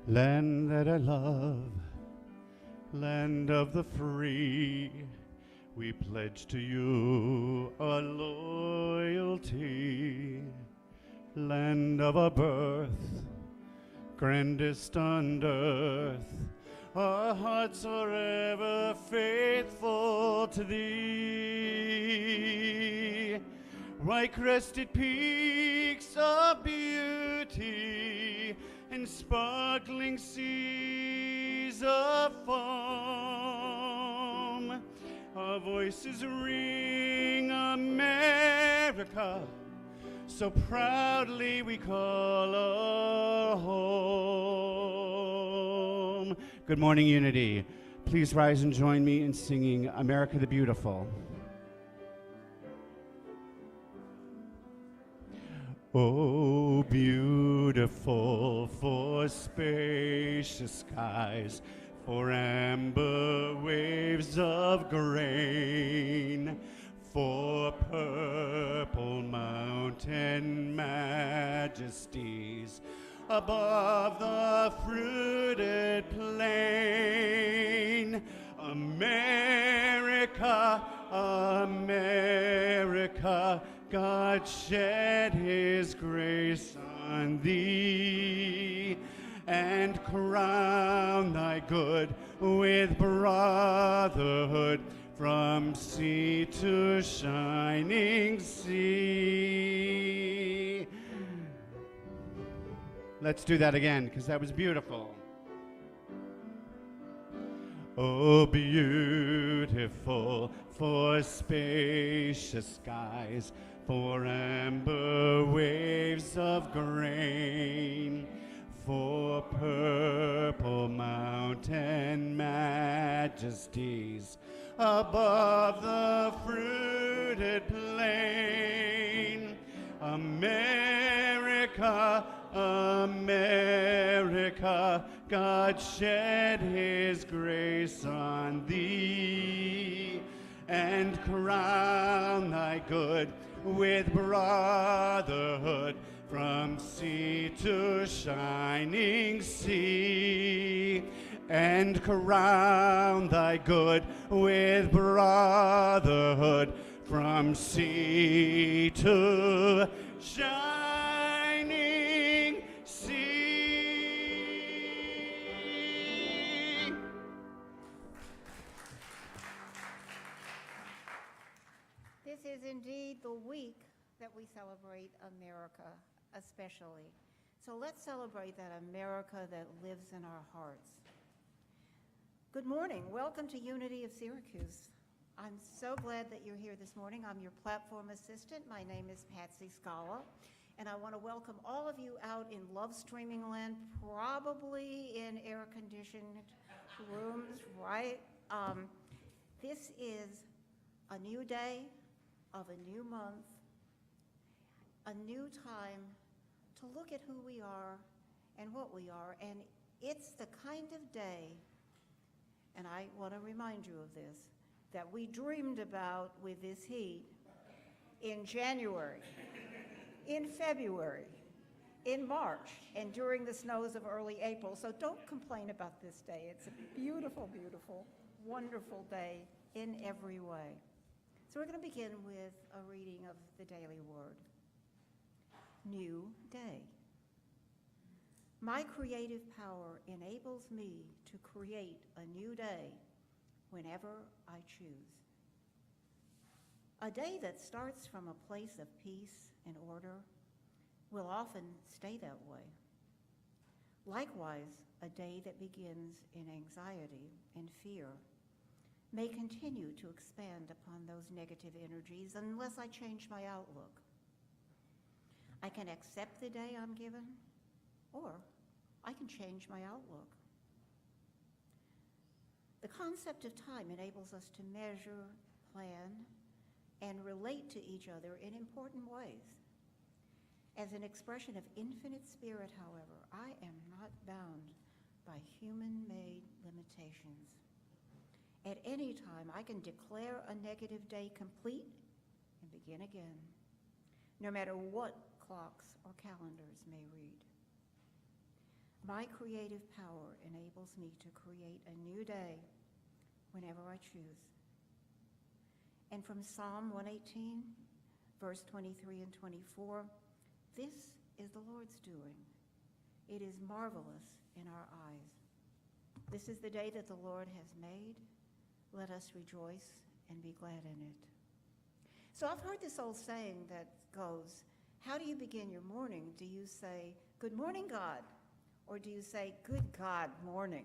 Land that I love, land of the free, we pledge to you our loyalty. Land of our birth, grandest on earth, our hearts are ever faithful to thee. White-crested peaks of beauty and sparkling seas of foam, our voices ring America, so proudly we call our home. Good morning, Unity. Please rise and join me in singing America the Beautiful. Oh, beautiful for spacious skies, for amber waves of grain, for purple mountain majesties above the fruited plain. America, America, God shed his grace on thee, and crown thy good with brotherhood from sea to shining sea. Let's do that again, because that was beautiful. Oh, beautiful for spacious skies, for amber waves of grain, for purple mountain majesties above the fruited plain. America, America, God shed his grace on thee, and crown thy good with brotherhood from sea to shining sea, and crown thy good with brotherhood from sea to shining sea. This is indeed the week that we celebrate America, especially. So let's celebrate that America that lives in our hearts. Good morning. Welcome to Unity of Syracuse. I'm so glad that you're here this morning. I'm your platform assistant. My name is Patsy Scala, and I want to welcome all of you out in love streaming land, probably in air-conditioned rooms, right? This is a new day of a new month, a new time to look at who we are and what we are, and it's the kind of day, and I want to remind you of this, that we dreamed about with this heat in January, in February, in March, and during the snows of early April. So don't complain about this day. It's a beautiful, beautiful, wonderful day in every way. So we're going to begin with a reading of the Daily Word. New day. My creative power enables me to create a new day whenever I choose. A day that starts from a place of peace and order will often stay that way. Likewise, a day that begins in anxiety and fear may continue to expand upon those negative energies unless I change my outlook. I can accept the day I'm given, or I can change my outlook. The concept of time enables us to measure, plan, and relate to each other in important ways. As an expression of infinite spirit, however, I am not bound by human-made limitations. At any time, I can declare a negative day complete and begin again, no matter what clocks or calendars may read. My creative power enables me to create a new day whenever I choose. And from Psalm 118, verse 23 and 24, this is the Lord's doing. It is marvelous in our eyes. This is the day that the Lord has made. Let us rejoice and be glad in it. So I've heard this old saying that goes, how do you begin your morning? Do you say, good morning, God? Or do you say, good God, morning?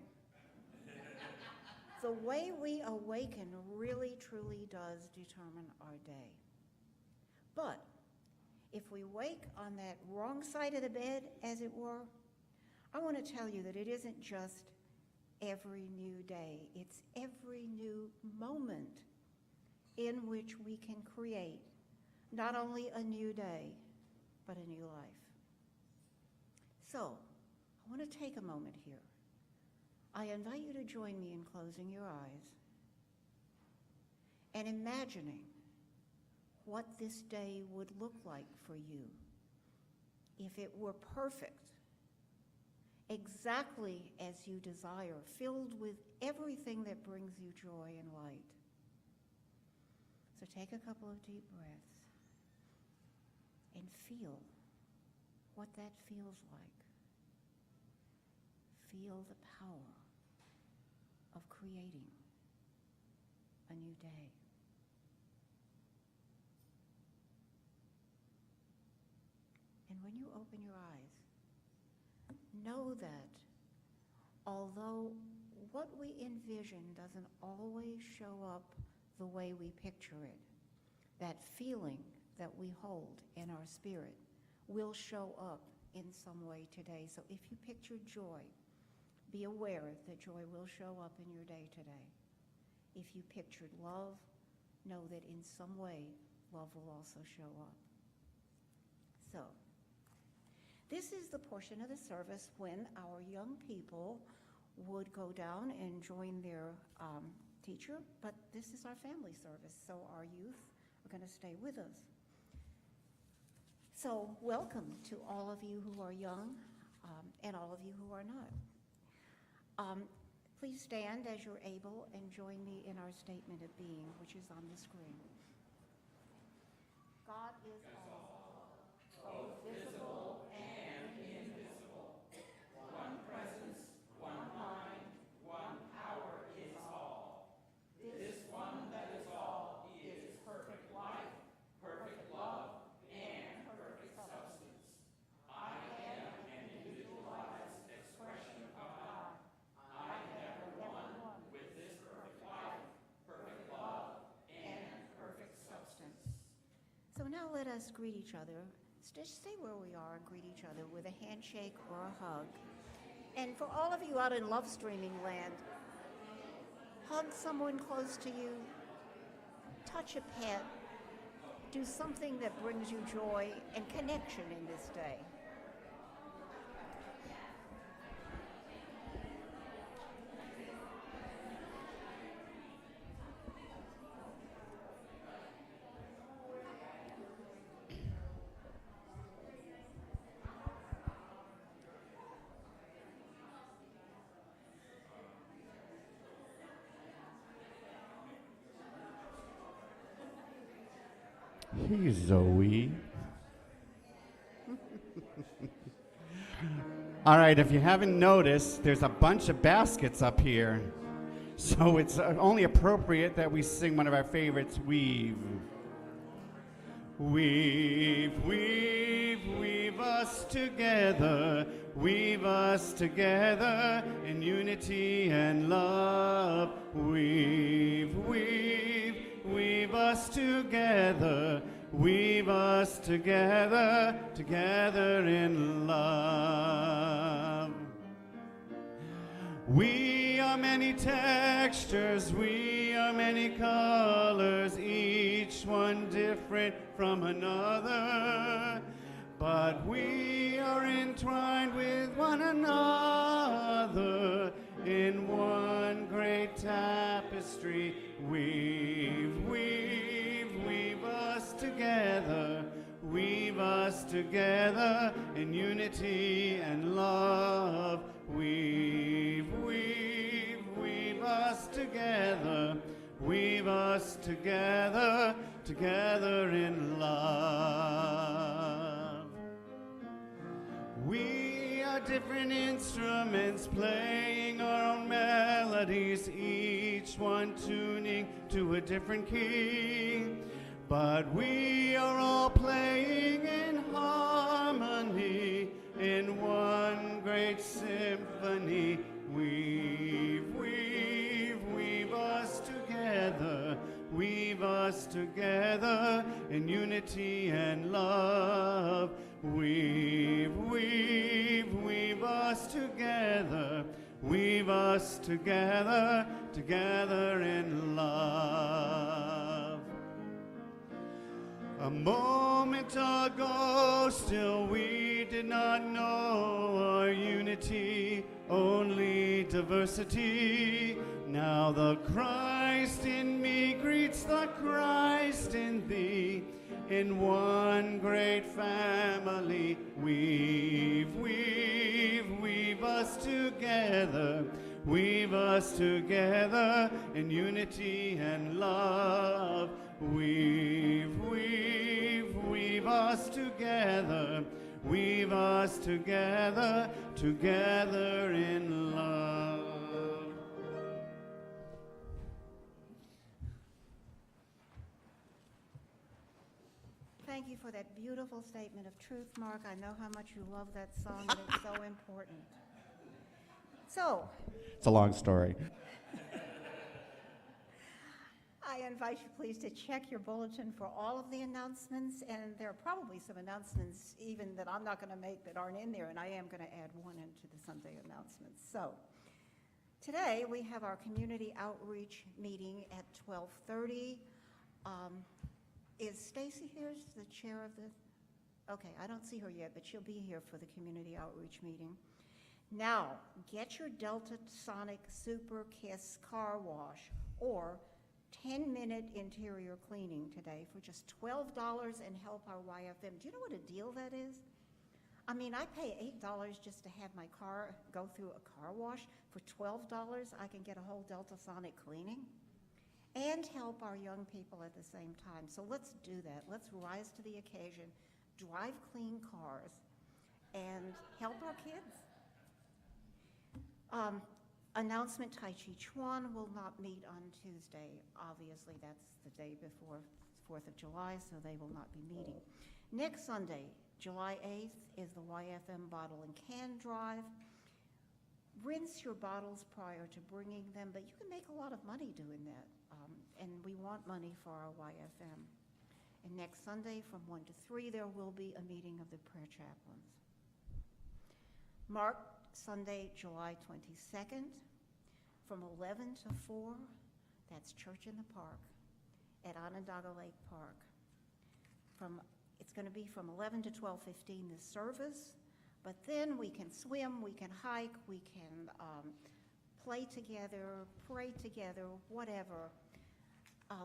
The way we awaken really, truly does determine our day. But if we wake on that wrong side of the bed, as it were, I want to tell you that it isn't just every new day. It's every new moment in which we can create not only a new day, but a new life. So, I want to take a moment here. I invite you to join me in closing your eyes and imagining what this day would look like for you if it were perfect, exactly as you desire, filled with everything that brings you joy and light. So take a couple of deep breaths and feel what that feels like. Feel the power of creating a new day. And when you open your eyes, know that although what we envision doesn't always show up the way we picture it, that feeling that we hold in our spirit will show up in some way today. So if you picture joy, be aware that joy will show up in your day today. If you pictured love, know that in some way, love will also show up. So, this is the portion of the service when our young people would go down and join their teacher, but this is our family service, so our youth are going to stay with us. So, welcome to all of you who are young and all of you who are not. Please stand as you're able and join me in our statement of being, which is on the screen. God is all, both visible and invisible. One presence, one mind, one power is all. This one that is all is perfect life, perfect love, and perfect substance. I am an individualized expression of God. I have one with this perfect life, perfect love, and perfect substance. So now let us greet each other. Just stay where we are and greet each other with a handshake or a hug. And for all of you out in love streaming land, hug someone close to you, touch a pet, do something that brings you joy and connection in this day. Hey, Zoe. All right, if you haven't noticed, there's a bunch of baskets up here. So it's only appropriate that we sing one of our favorites, Weave. Weave, weave, weave us together in unity and love. Weave, weave, weave us together, together in love. We are many textures, we are many colors, each one different from another. But we are entwined with one another in one great tapestry. Weave, weave, weave us together, weave us us together in unity and love. Weave us together. Weave us together, together in love. We are different instruments playing our own melodies, each one tuning to a different key. But we are all playing in harmony in one great symphony. Weave us together. Weave us together in unity and love. Weave us together. Weave us together, together in love. A moment ago, still we did not know our unity, only diversity. Now the Christ in me greets the Christ in thee. In one great family, weave us together. Weave us together in unity and love. Weave us together. Weave us together, together in love. Thank you for that beautiful statement of truth, Mark. I know how much you love that song, and it's so important. So, it's a long story. I invite you please to check your bulletin for all of the announcements, and there are probably some announcements even that I'm not going to make that aren't in there, and I am going to add one into the Sunday announcements. So, today we have our community outreach meeting at 12:30. Is Stacy here, the chair of the? Okay, I don't see her yet, but she'll be here for the community outreach meeting. Now, get your Delta Sonic Super Kiss car wash or 10-minute interior cleaning today for just $12 and help our YFM. Do you know what a deal that is? I mean, I pay $8 just to have my car go through a car wash. For $12, I can get a whole Delta Sonic cleaning and help our young people at the same time. So let's do that. Let's rise to the occasion, drive clean cars, and help our kids. Announcement, Tai Chi Chuan will not meet on Tuesday. Obviously, that's the day before 4th of July, so they will not be meeting. Next Sunday, July 8th, is the YFM Bottle and Can Drive. Rinse your bottles prior to bringing them, but you can make a lot of money doing that, and we want money for our YFM. And next Sunday, from 1 to 3, there will be a meeting of the prayer chaplains. Mark Sunday, July 22nd, from 11 to 4, that's Church in the Park at Onondaga Lake Park. It's going to be from 11 to 12:15, the service, but then we can swim, we can hike, we can play together, pray together, whatever.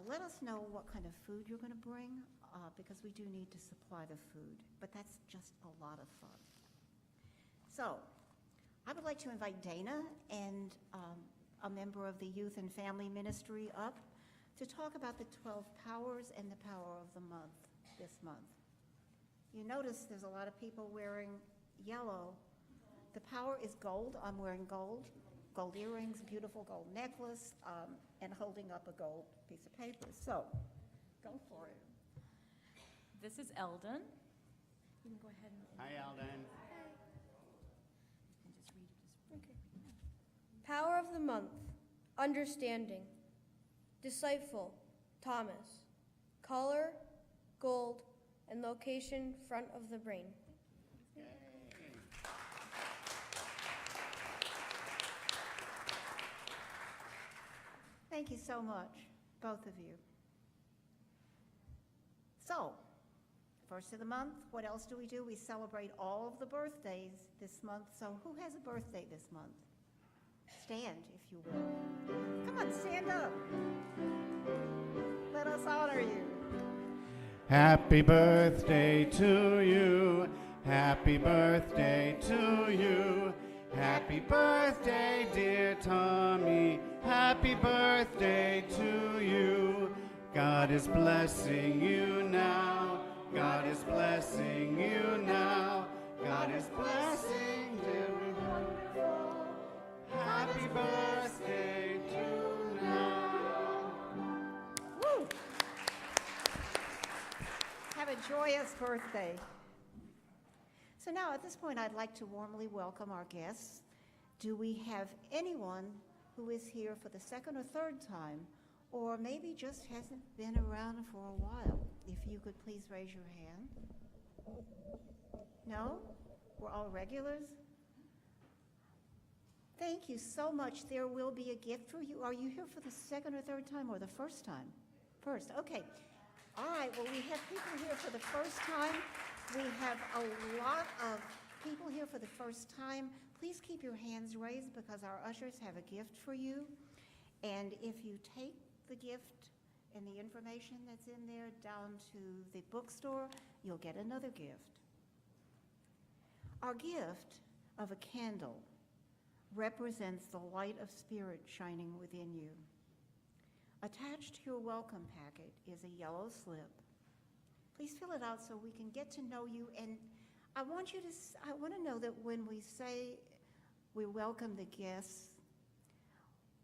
Let us know what kind of food you're going to bring, because we do need to supply the food, but that's just a lot of fun. So, I would like to invite Dana and a member of the Youth and Family Ministry up to talk about the 12 powers and the power of the month this month. You notice there's a lot of people wearing yellow. The power is gold. I'm wearing gold earrings, beautiful gold necklace, and holding up a gold piece of paper. So, go for it. This is Eldon. You can go ahead and... Hi, Eldon. Power of the month, understanding. Disciple, Thomas. Color, gold, and location, front of the brain. Yay. Thank you so much, both of you. So, first of the month, what else do? We celebrate all of the birthdays this month. So who has a birthday this month? Stand, if you will. Come on, stand up. Let us honor you. Happy birthday to you. Happy birthday to you. Happy birthday, dear Tommy. Happy birthday to you. God is blessing you now. God is blessing you now. God is blessing you. Happy birthday to now. Woo! Have a joyous birthday. So now at this point, I'd like to warmly welcome our guests. Do we have anyone who is here for the second or third time, or maybe just hasn't been around for a while? If you could please raise your hand. No? We're all regulars? Thank you so much. There will be a gift for you. Are you here for the second or third time or the first time? First, okay. All right, well, we have people here for the first time. We have a lot of people here for the first time. Please keep your hands raised because our ushers have a gift for you. And if you take the gift and the information that's in there down to the bookstore, you'll get another gift. Our gift of a candle represents the light of spirit shining within you. Attached to your welcome packet is a yellow slip. Please fill it out so we can get to know you. And I want to know that when we say we welcome the guests,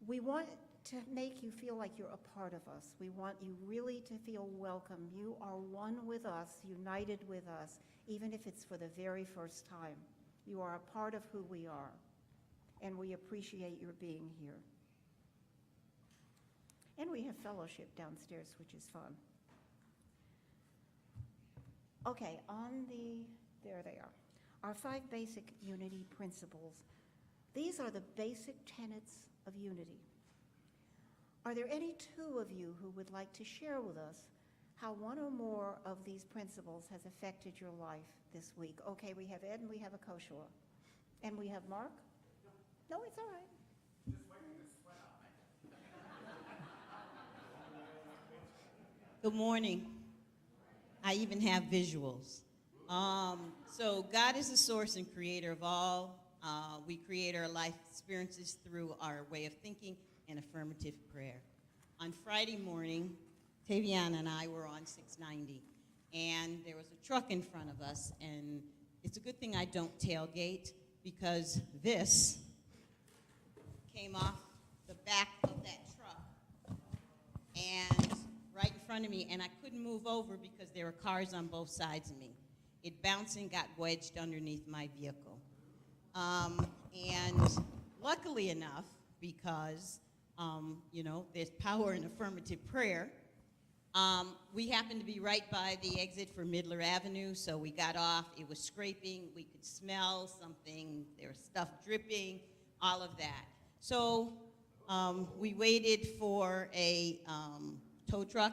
we want to make you feel like you're a part of us. We want you really to feel welcome. You are one with us, united with us, even if it's for the very first time. You are a part of who we are, and we appreciate your being here. And we have fellowship downstairs, which is fun. Okay, there they are. Our 5 basic unity principles. These are the basic tenets of unity. Are there any 2 of you who would like to share with us how one or more of these principles has affected your life this week? Okay, we have Ed and we have Akoshua. And we have Mark? No, it's all right. Just wiping the sweat off. Good morning. I even have visuals. So God is the source and creator of all. We create our life experiences through our way of thinking and affirmative prayer. On Friday morning, Taviana and I were on 690, and there was a truck in front of us, and it's a good thing I don't tailgate because this came off the back of that truck and right in front of me, and I couldn't move over because there were cars on both sides of me. It bounced and got wedged underneath my vehicle. And luckily enough, because, there's power in affirmative prayer, we happened to be right by the exit for Midler Avenue, so we got off. It was scraping. We could smell something. There was stuff dripping, all of that. So we waited for a tow truck,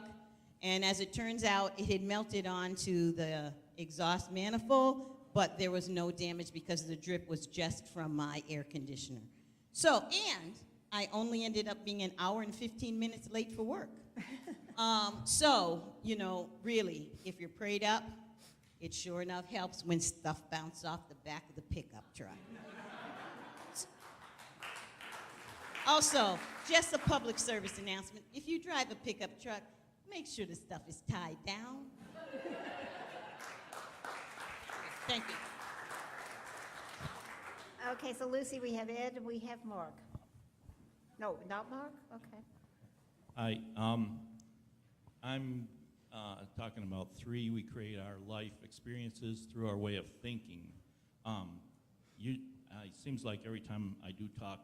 and as it turns out, it had melted onto the exhaust manifold, but there was no damage because the drip was just from my air conditioner. So, and I only ended up being an hour and 15 minutes late for work. Really, if you're prayed up, it sure enough helps when stuff bounces off the back of the pickup truck. Also, just a public service announcement. If you drive a pickup truck, make sure the stuff is tied down. Thank you. Okay, so Lucy, we have Ed and we have Mark. No, not Mark? Okay. Hi, I'm talking about 3. We create our life experiences through our way of thinking. It seems like every time I do talk,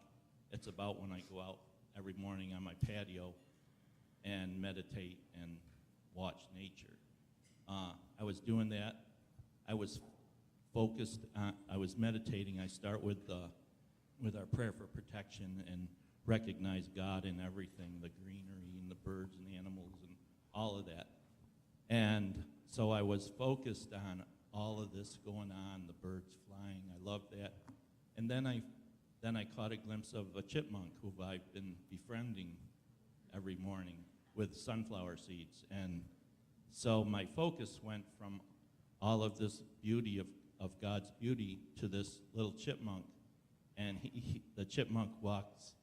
it's about when I go out every morning on my patio and meditate and watch nature. I was doing that. I was focused. I was meditating. I start with our prayer for protection and recognize God in everything, the greenery and the birds and the animals and all of that. And so I was focused on all of this going on, the birds flying. I loved that. And then I caught a glimpse of a chipmunk who I've been befriending every morning with sunflower seeds. And So my focus went from all of this beauty of God's beauty to this little chipmunk. And the chipmunk walks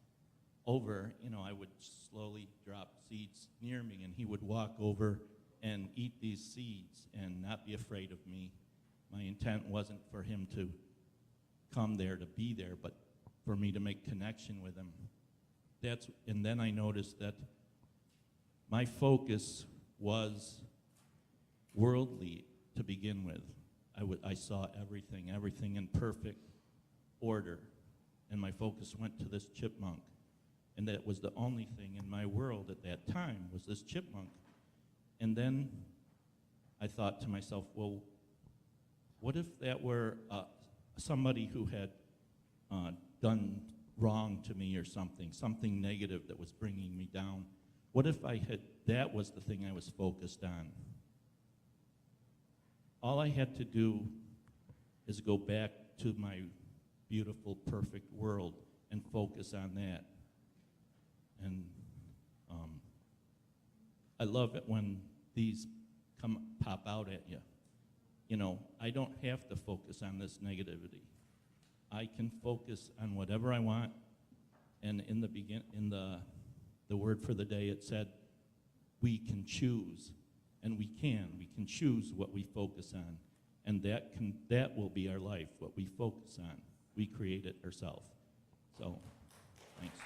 over, I would slowly drop seeds near me, and he would walk over and eat these seeds and not be afraid of me. My intent wasn't for him to come there to be there, but for me to make connection with him. And then I noticed that my focus was worldly to begin with. I saw everything in perfect order, and my focus went to this chipmunk. And that was the only thing in my world at that time, was this chipmunk. And then I thought to myself, well, what if that were somebody who had done wrong to me or something negative that was bringing me down? What if that was the thing I was focused on? All I had to do is go back to my beautiful, perfect world and focus on that. And I love it when these pop out at you. I don't have to focus on this negativity. I can focus on whatever I want. And in the word for the day, it said, we can choose, and we can choose what we focus on, and that will be our life, what we focus on. We create it ourselves. So, thanks.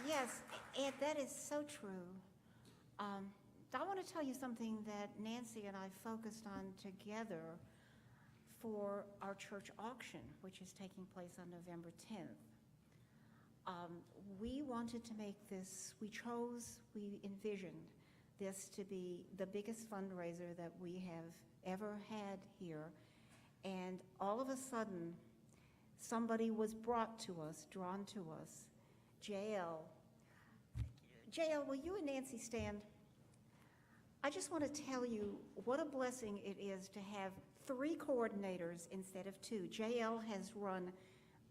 Yes, Ed, that is so true. I want to tell you something that Nancy and I focused on together for our church auction, which is taking place on November 10th. We wanted to make this, we envisioned this to be the biggest fundraiser that we have ever had here. And all of a sudden, somebody was brought to us, drawn to us. JL, will you and Nancy stand? I just want to tell you what a blessing it is to have 3 coordinators instead of 2. JL has run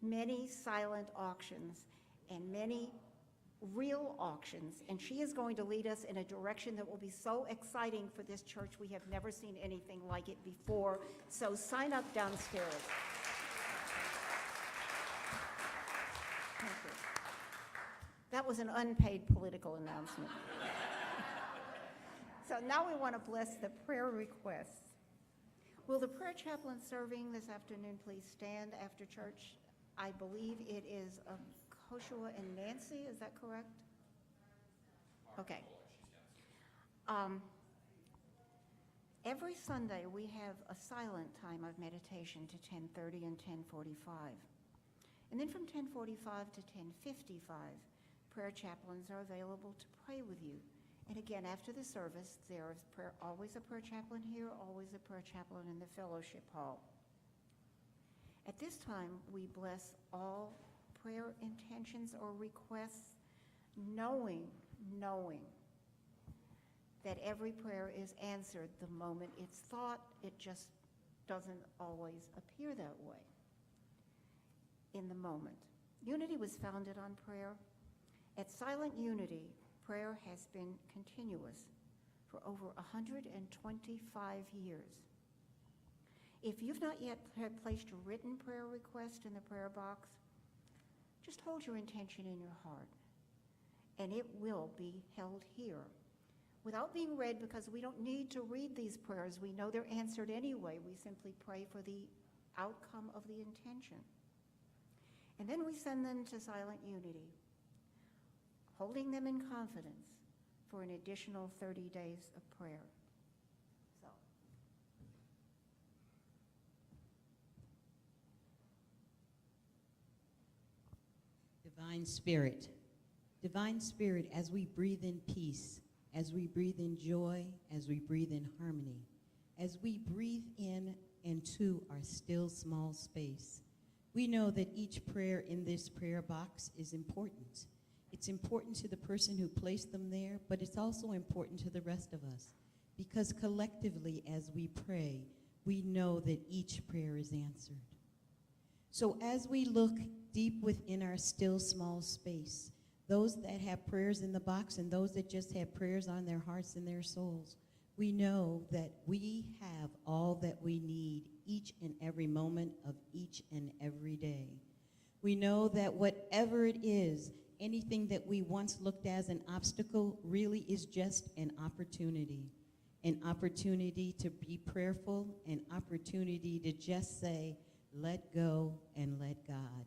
many silent auctions and many real auctions, and she is going to lead us in a direction that will be so exciting for this church. We have never seen anything like it before, so sign up downstairs. Thank you. That was an unpaid political announcement. So now we want to bless the prayer requests. Will the prayer chaplain serving this afternoon please stand after church? I believe it is Joshua and Nancy, is that correct? Okay. Every Sunday we have a silent time of meditation to 10:30 and 10:45. And then from 10:45 to 10:55, prayer chaplains are available to pray with you. And again, after the service, there is always a prayer chaplain here, always a prayer chaplain in the fellowship hall. At this time, we bless all prayer intentions or requests, knowing that every prayer is answered the moment it's thought. It just doesn't always appear that way in the moment. Unity was founded on prayer. At Silent Unity, prayer has been continuous for over 125 years. If you've not yet placed a written prayer request in the prayer box, just hold your intention in your heart, and it will be held here without being read, because we don't need to read these prayers. We know they're answered anyway. We simply pray for the outcome of the intention. And then we send them to Silent Unity, holding them in confidence for an additional 30 days of prayer. So. Divine Spirit, as we breathe in peace, as we breathe in joy, as we breathe in harmony, as we breathe in into our still small space, we know that each prayer in this prayer box is important. It's important to the person who placed them there, but it's also important to the rest of us, because collectively as we pray, we know that each prayer is answered. So as we look deep within our still small space, those that have prayers in the box, and those that just have prayers on their hearts and their souls. We know that we have all that we need each and every moment of each and every day. We know that whatever it is, anything that we once looked as an obstacle really is just an opportunity to be prayerful, an opportunity to just say, let go and let God.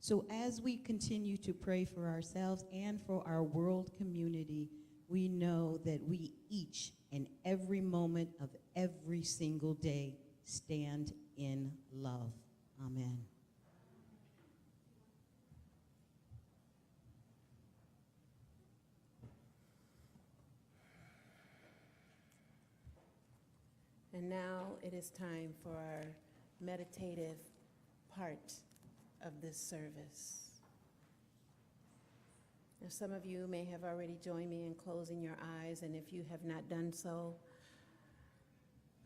So as we continue to pray for ourselves and for our world community, we know that we each and every moment of every single day stand in love. Amen. And now it is time for our meditative part of this service. Now, some of you may have already joined me in closing your eyes, and if you have not done so,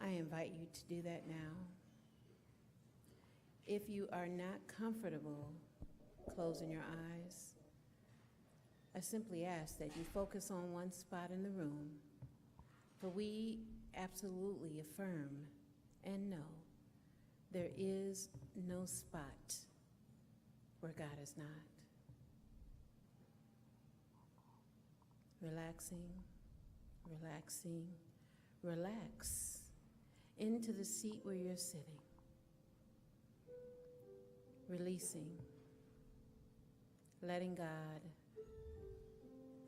I invite you to do that now. If you are not comfortable closing your eyes, I simply ask that you focus on one spot in the room, for we absolutely affirm and know there is no spot where God is not. Relaxing, relaxing, relax into the seat where you're sitting. Releasing, letting God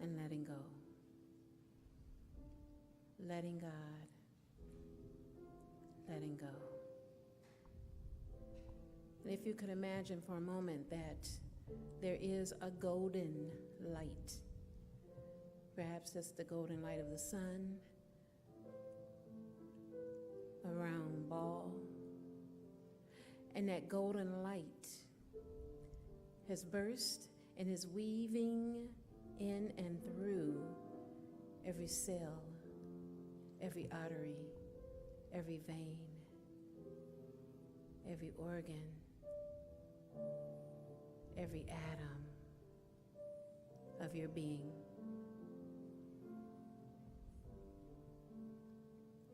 and letting go. Letting God, letting go. And if you could imagine for a moment that there is a golden light. Perhaps that's the golden light of the sun, a round ball. And that golden light has burst and is weaving in and through every cell, every artery, every vein, every organ, every atom of your being.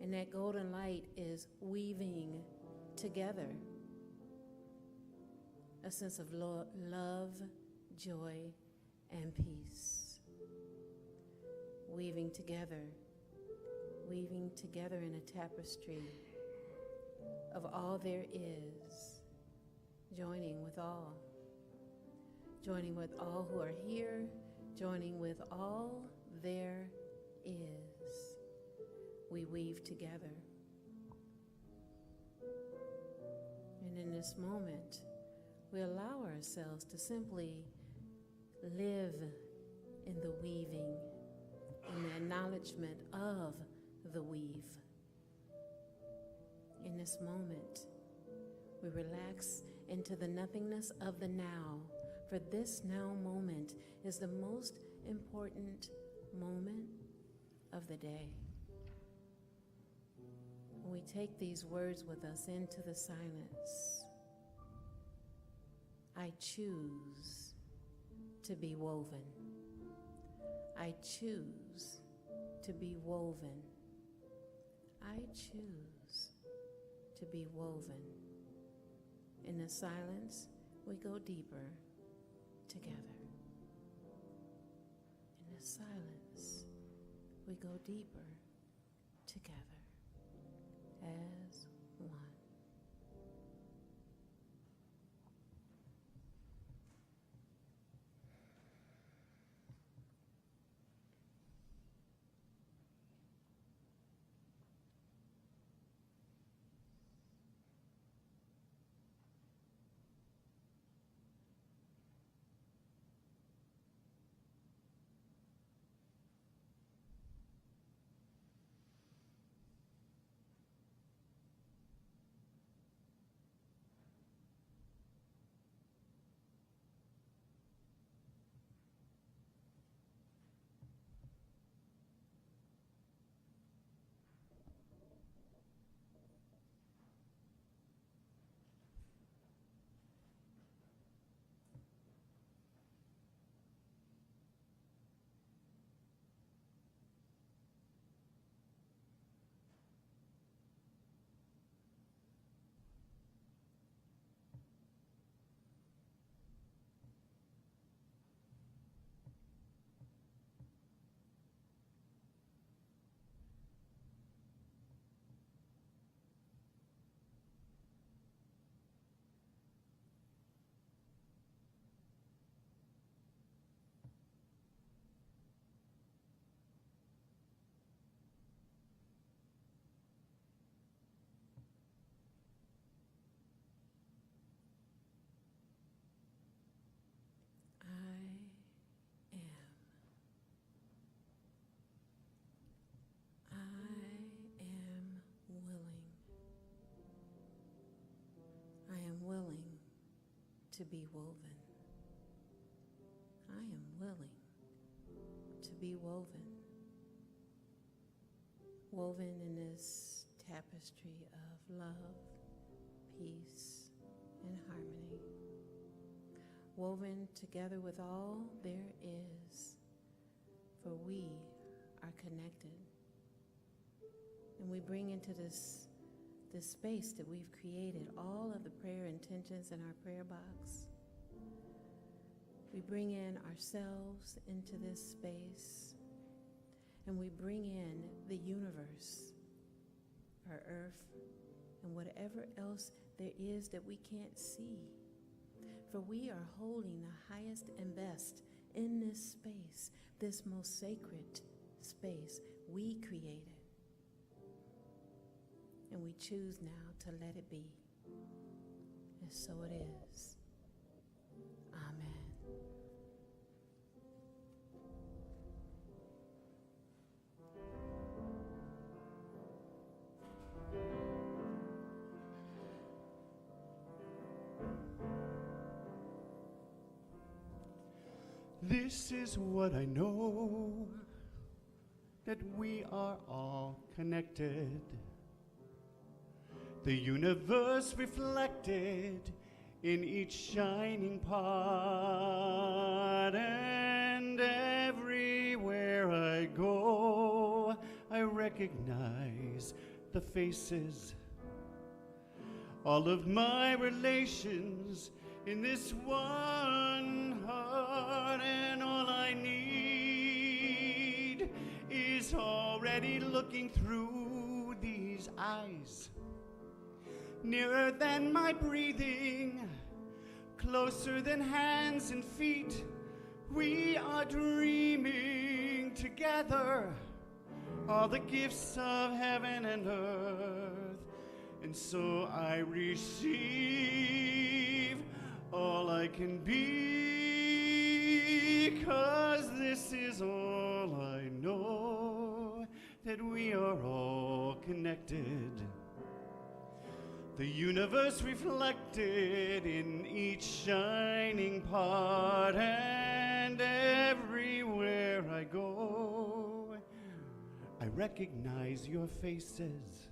And that golden light is weaving together a sense of love, joy, and peace. Weaving together in a tapestry of all there is, joining with all who are here, joining with all there is. We weave together. And in this moment, we allow ourselves to simply live in the weaving, in the acknowledgement of the weave. In this moment, we relax into the nothingness of the now, for this now moment is the most important moment of the day. We take these words with us into the silence. I choose to be woven. I choose to be woven. I choose to be woven. In the silence, we go deeper together. In the silence, we go deeper together as one. to be woven. I am willing to be woven. Woven in this tapestry of love, peace, and harmony. Woven together with all there is, for we are connected. And we bring into this space that we've created all of the prayer intentions in our prayer box. We bring in ourselves into this space, and we bring in the universe, our earth, and whatever else there is that we can't see. For we are holding the highest and best in this space, this most sacred space we created. And we choose now to let it be. And so it is. Amen. This is what I know, that we are all connected. The universe reflected in each shining part, and everywhere I go, I recognize the faces. All of my relations in this one heart, and all I need is already looking through these eyes. Nearer than my breathing, closer than hands and feet, we are dreaming together all the gifts of heaven and earth. And so I receive all I can be, 'cause this is all I know, that we are all connected. The universe reflected in each shining part, and everywhere I go, I recognize your faces.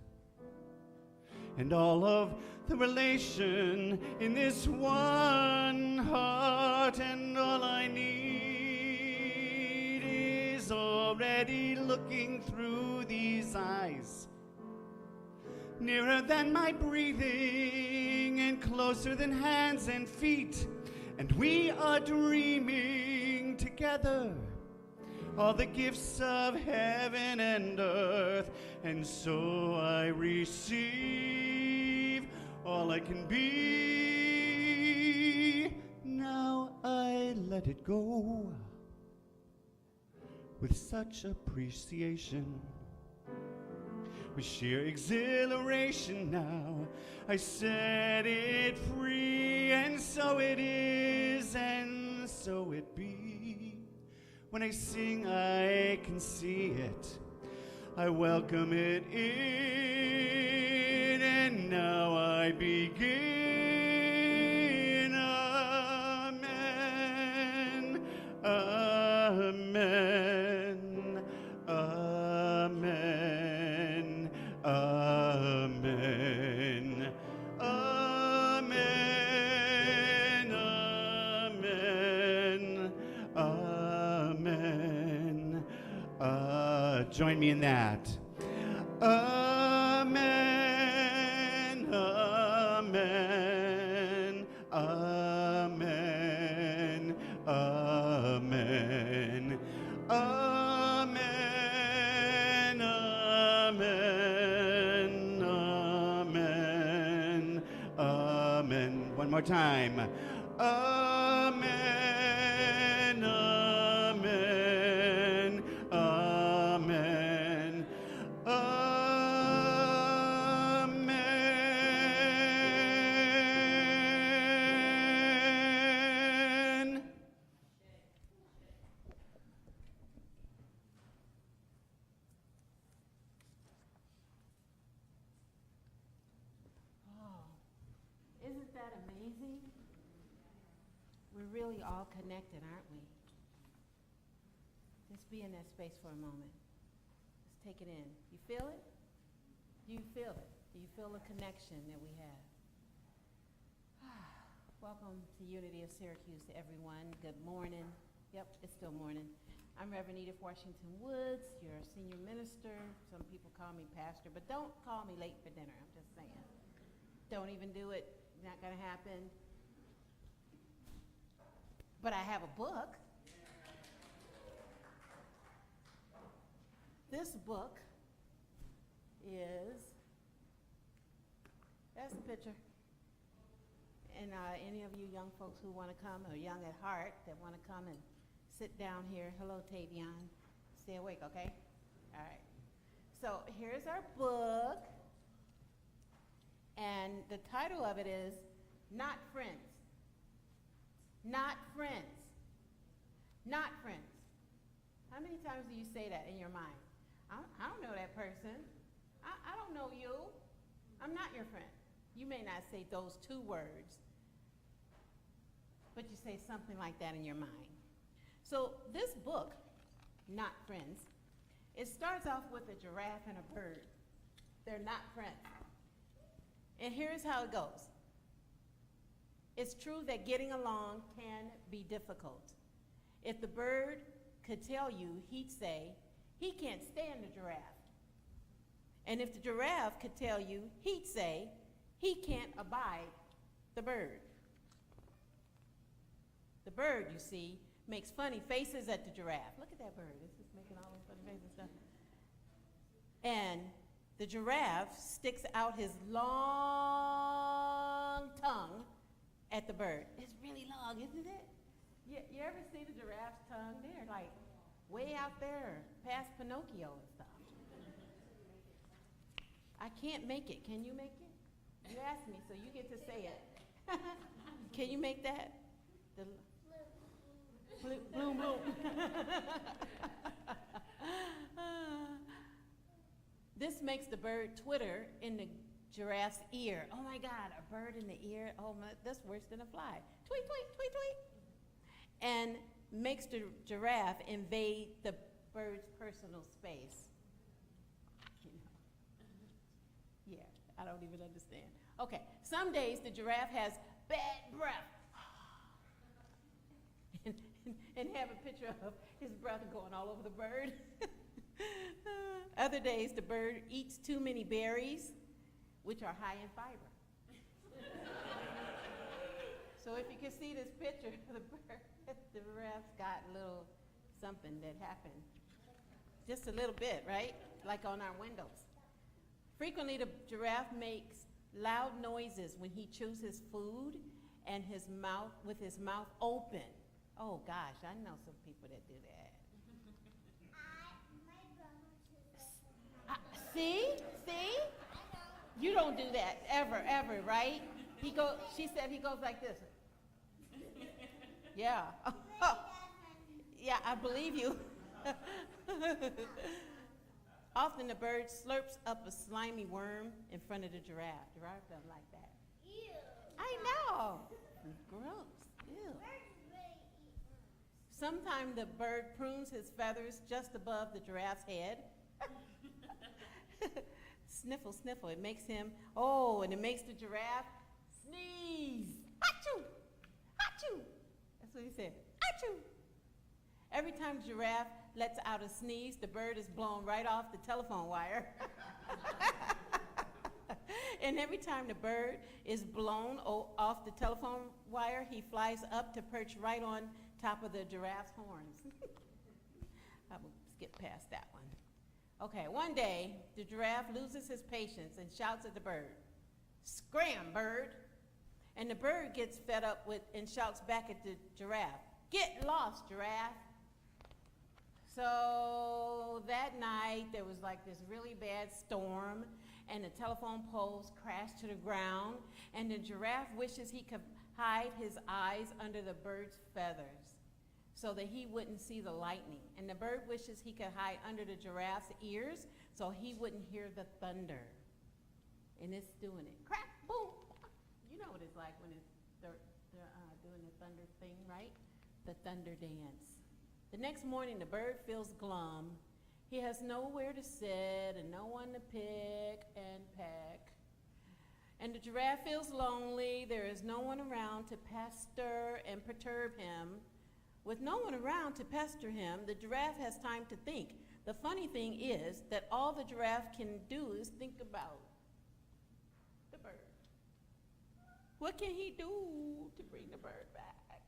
And all of the relation in this one heart, and all I need is already looking through these eyes. Nearer than my breathing, and closer than hands and feet, and we are dreaming together all the gifts of heaven and earth. And so I receive all I can be. Now I let it go with such appreciation. With sheer exhilaration now, I set it free, and so it is, and so it be. When I sing, I can see it. I welcome it in, and now I begin. Amen. Amen. Amen. Amen. Amen. Amen. Amen. Join me in that. Amen. Amen. Amen. Amen. Amen. Amen. Amen. Amen. One more time. Amen. Amen. Amen. Amen. Isn't that amazing? We're really all connected, aren't we? Just be in that space for a moment. Just take it in. You feel it? Do you feel it? Do you feel the connection that we have? Welcome to Unity of Syracuse, everyone. Good morning. Yep, it's still morning. I'm Reverend Edith Washington-Woods, your senior minister. Some people call me pastor, but don't call me late for dinner, I'm just saying. Don't even do it, not gonna happen. But I have a book. This book is, that's the picture. And any of you young folks who want to come, or young at heart, that want to come and sit down here. Hello, Tavion. Stay awake, okay? All right. So here's our book. And the title of it is Not Friends. Not friends. Not friends. How many times do you say that in your mind? I don't know that person. I don't know you. I'm not your friend. You may not say those two words, but you say something like that in your mind. So this book, Not Friends, it starts off with a giraffe and a bird. They're not friends. And here's how it goes. It's true that getting along can be difficult. If the bird could tell you, he'd say, he can't stand the giraffe. And if the giraffe could tell you, he'd say, he can't abide the bird. The bird, you see, makes funny faces at the giraffe. Look at that bird. It's just making all those funny faces and stuff. And the giraffe sticks out his long tongue at the bird. It's really long, isn't it? You ever see the giraffe's tongue? They're like way out there, past Pinocchio and stuff. I can't make it. Can you make it? You asked me, so you get to say it. Can you make that? The bloom, bloom. This makes the bird twitter in the giraffe's ear. Oh my God, a bird in the ear? Oh my, that's worse than a fly. Tweet, tweet, tweet, tweet. And makes the giraffe invade the bird's personal space. You know. Yeah, I don't even understand. Okay, some days the giraffe has bad breath. and have a picture of his breath going all over the bird. Other days the bird eats too many berries, which are high in fiber. So if you can see this picture of the bird, the giraffe's got a little something that happened. Just a little bit, right? Like on our windows. Frequently the giraffe makes loud noises when he chews his food and with his mouth open. Oh gosh, I know some people that do that. See? You don't do that ever, right? She said he goes like this. Yeah. Yeah, I believe you. Often the bird slurps up a slimy worm in front of the giraffe. The giraffe doesn't like that. Ew. I know. Gross. Ew. Sometimes the bird prunes his feathers just above the giraffe's head. Sniffle, sniffle. It makes him, and it makes the giraffe sneeze. Achoo! Achoo! That's what he said. Achoo! Every time the giraffe lets out a sneeze, the bird is blown right off the telephone wire. And every time the bird is blown off the telephone wire, he flies up to perch right on top of the giraffe's horns. I will skip past that one. Okay, one day, the giraffe loses his patience and shouts at the bird, "Scram, bird!" And the bird gets fed up and shouts back at the giraffe, "Get lost, giraffe!" So that night, there was like this really bad storm, and the telephone poles crashed to the ground, and the giraffe wishes he could hide his eyes under the bird's feathers so that he wouldn't see the lightning. And the bird wishes he could hide under the giraffe's ears so he wouldn't hear the thunder. And it's doing it. Crack, boom. You know what it's like when they're doing the thunder thing, right? The thunder dance. The next morning, the bird feels glum. He has nowhere to sit and no one to pick and peck. And the giraffe feels lonely. There is no one around to pester and perturb him. With no one around to pester him, the giraffe has time to think. The funny thing is that all the giraffe can do is think about the bird. What can he do to bring the bird back?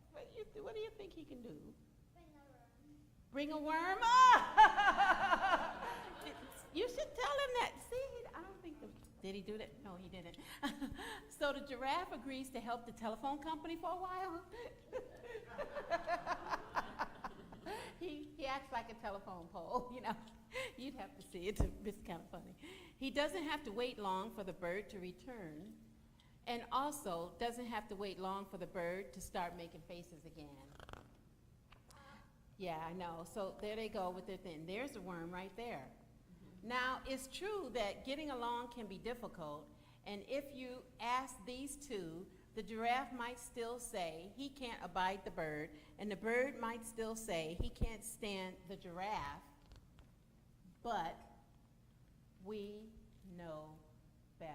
What do you think he can do? Bring a worm? Ah! You should tell him that. See, I don't think did he do that? No, he didn't. So the giraffe agrees to help the telephone company for a while. He acts like a telephone pole, you know. You'd have to see it. It's kind of funny. He doesn't have to wait long for the bird to return, and also doesn't have to wait long for the bird to start making faces again. Yeah, I know. So there they go with their thing. There's a worm right there. Now, it's true that getting along can be difficult, and if you ask these two, the giraffe might still say he can't abide the bird, and the bird might still say he can't stand the giraffe, but we know better.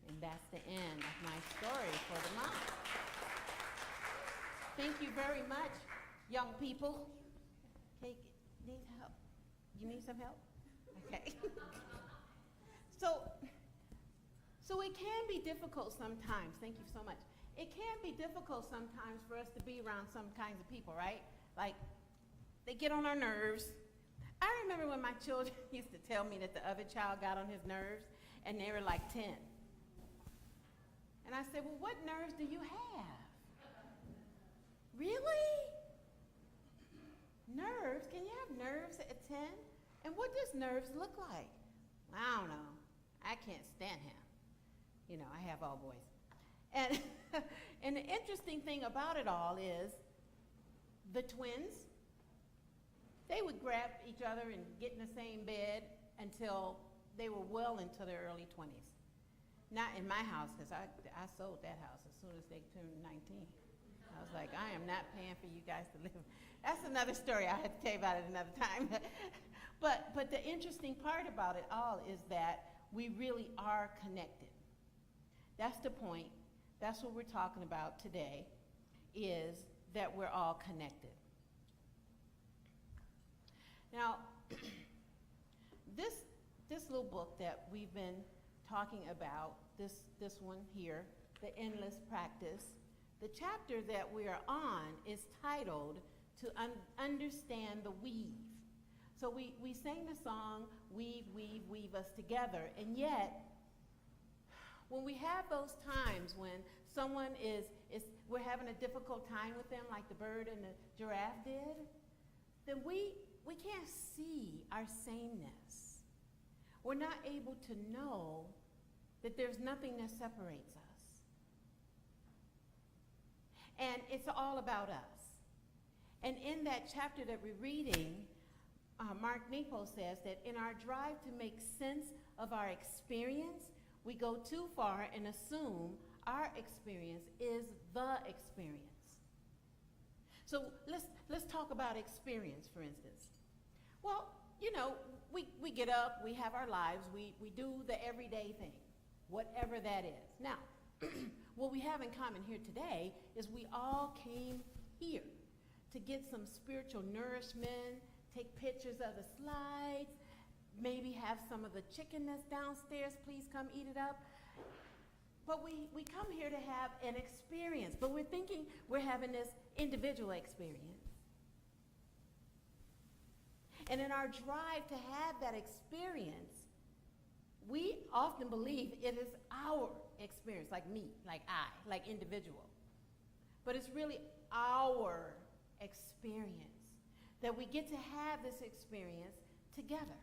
And that's the end of my story for the month. Thank you very much, young people. Okay, need help? You need some help? Okay. So it can be difficult sometimes. Thank you so much. It can be difficult sometimes for us to be around some kinds of people, right? Like, they get on our nerves. I remember when my children used to tell me that the other child got on his nerves, and they were like 10. And I said, well, what nerves do you have? Really? Nerves? Can you have nerves at 10? And what does nerves look like? I don't know. I can't stand him. You know, I have all boys. And, and the interesting thing about it all is the twins, they would grab each other and get in the same bed until they were well into their early 20s. Not in my house, because I sold that house as soon as they turned 19. I was like, I am not paying for you guys to live. That's another story. I have to tell you about it another time. But the interesting part about it all is that we really are connected. That's the point. That's what we're talking about today, is that we're all connected. Now, this little book that we've been talking about, this one here, The Endless Practice, the chapter that we are on is titled To Understand the Weave. So we sang the song, Weave, Weave, Weave Us Together, and yet, when we have those times when someone we're having a difficult time with them, like the bird and the giraffe did, then we can't see our sameness. We're not able to know that there's nothing that separates us. And it's all about us. And in that chapter that we're reading, Mark Nepo says that in our drive to make sense of our experience, we go too far and assume our experience is the experience. So let's talk about experience, for instance. Well, you know, we get up, we have our lives, we do the everyday thing, whatever that is. Now, what we have in common here today is we all came here to get some spiritual nourishment, take pictures of the slides, maybe have some of the chicken that's downstairs, please come eat it up. But we come here to have an experience, but we're thinking we're having this individual experience. And in our drive to have that experience, we often believe it is our experience, like me, like I, like individual. But it's really our experience, that we get to have this experience together.